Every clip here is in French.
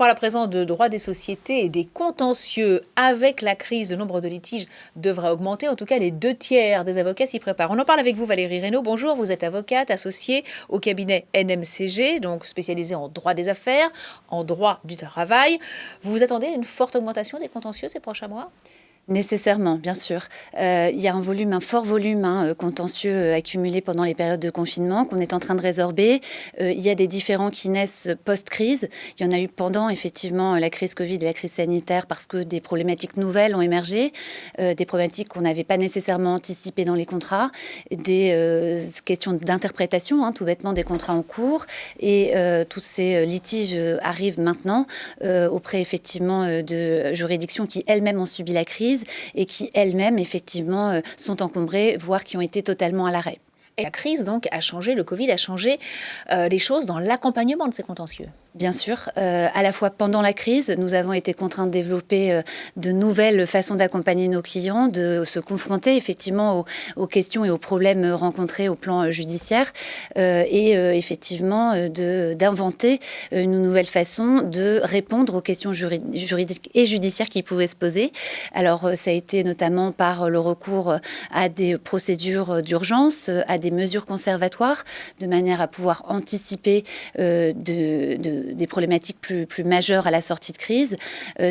parle à présent de droit des sociétés et des contentieux. Avec la crise, le nombre de litiges devrait augmenter. En tout cas, les 2/3 des avocats s'y préparent. On en parle avec vous, Valérie Reynaud. Bonjour, vous êtes avocate associée au cabinet NMCG, donc spécialisée en droit des affaires, en droit du travail. Vous vous attendez à une forte augmentation des contentieux ces prochains mois ? Nécessairement, bien sûr. Il y a un fort volume contentieux accumulé pendant les périodes de confinement qu'on est en train de résorber. Il y a des différends qui naissent post-crise. Il y en a eu pendant, effectivement, la crise Covid et la crise sanitaire parce que des problématiques nouvelles ont émergé, des problématiques qu'on n'avait pas nécessairement anticipées dans les contrats, des questions d'interprétation, tout bêtement, des contrats en cours. Et tous ces litiges arrivent maintenant auprès, effectivement, de juridictions qui elles-mêmes ont subi la crise et qui elles-mêmes, effectivement, sont encombrées, voire qui ont été totalement à l'arrêt. Et la crise, donc, a changé, le Covid a changé les choses dans l'accompagnement de ces contentieux. Bien sûr, à la fois pendant la crise, nous avons été contraints de développer de nouvelles façons d'accompagner nos clients, de se confronter effectivement aux questions et aux problèmes rencontrés au plan judiciaire et effectivement d'inventer une nouvelle façon de répondre aux questions juridiques et judiciaires qui pouvaient se poser. Alors, ça a été notamment par le recours à des procédures d'urgence, à des mesures conservatoires, de manière à pouvoir anticiper des problématiques plus majeures à la sortie de crise.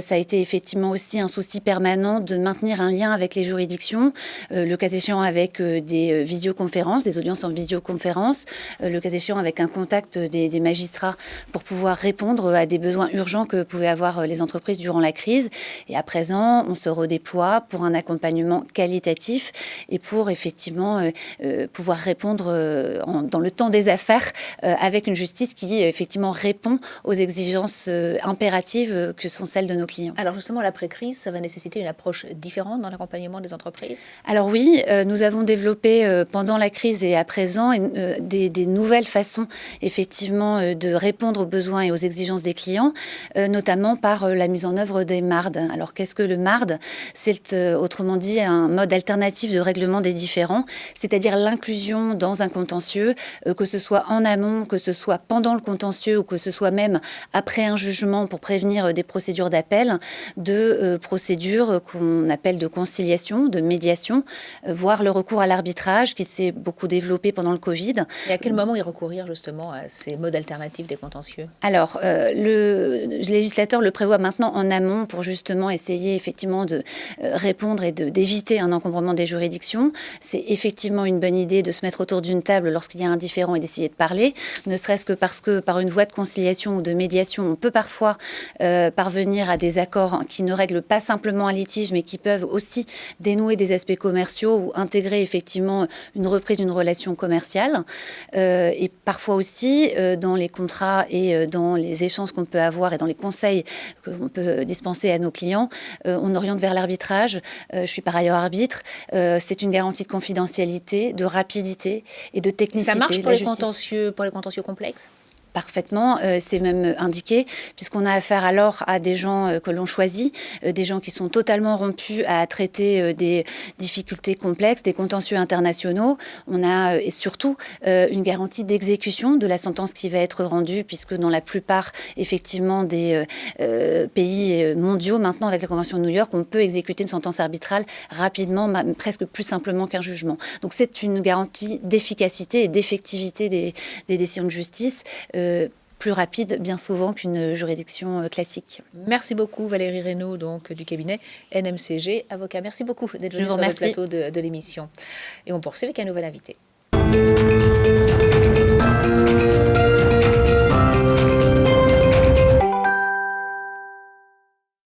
Ça a été effectivement aussi un souci permanent de maintenir un lien avec les juridictions, le cas échéant avec des visioconférences, des audiences en visioconférence, le cas échéant avec un contact des magistrats pour pouvoir répondre à des besoins urgents que pouvaient avoir les entreprises durant la crise. Et à présent, on se redéploie pour un accompagnement qualitatif et pour effectivement pouvoir répondre dans le temps des affaires avec une justice qui effectivement répond aux exigences impératives que sont celles de nos clients. Alors justement, l'après-crise, ça va nécessiter une approche différente dans l'accompagnement des entreprises ? Alors oui, nous avons développé pendant la crise et à présent des nouvelles façons effectivement de répondre aux besoins et aux exigences des clients, notamment par la mise en œuvre des MARD. Alors qu'est-ce que le MARD ? C'est autrement dit un mode alternatif de règlement des différends, c'est-à-dire l'inclusion dans un contentieux, que ce soit en amont, que ce soit pendant le contentieux ou que ce soit même après un jugement pour prévenir des procédures d'appel, de procédures qu'on appelle de conciliation, de médiation, voire le recours à l'arbitrage qui s'est beaucoup développé pendant le Covid. Et à quel moment y recourir justement à ces modes alternatifs des contentieux ? Alors, le législateur le prévoit maintenant en amont pour justement essayer effectivement de répondre et d'éviter un encombrement des juridictions. C'est effectivement une bonne idée de se mettre autour d'une table lorsqu'il y a un différend et d'essayer de parler, ne serait-ce que parce que par une voie de conciliation ou de médiation, on peut parfois parvenir à des accords qui ne règlent pas simplement un litige, mais qui peuvent aussi dénouer des aspects commerciaux ou intégrer effectivement une reprise d'une relation commerciale. Et parfois aussi, dans les contrats et dans les échanges qu'on peut avoir et dans les conseils qu'on peut dispenser à nos clients, on oriente vers l'arbitrage. Je suis par ailleurs arbitre. C'est une garantie de confidentialité, de rapidité et de technicité. Ça marche pour les contentieux complexes ? Parfaitement, c'est même indiqué, puisqu'on a affaire alors à des gens que l'on choisit, des gens qui sont totalement rompus à traiter des difficultés complexes, des contentieux internationaux. On a et surtout une garantie d'exécution de la sentence qui va être rendue, puisque dans la plupart effectivement des pays mondiaux, maintenant avec la Convention de New York, on peut exécuter une sentence arbitrale rapidement, presque plus simplement qu'un jugement. Donc c'est une garantie d'efficacité et d'effectivité des décisions de justice. Plus rapide, bien souvent, qu'une juridiction classique. Merci beaucoup, Valérie Reynaud, donc, du cabinet NMCG, avocat. Merci beaucoup d'être venue sur le plateau de l'émission. Et on poursuit avec un nouvel invité.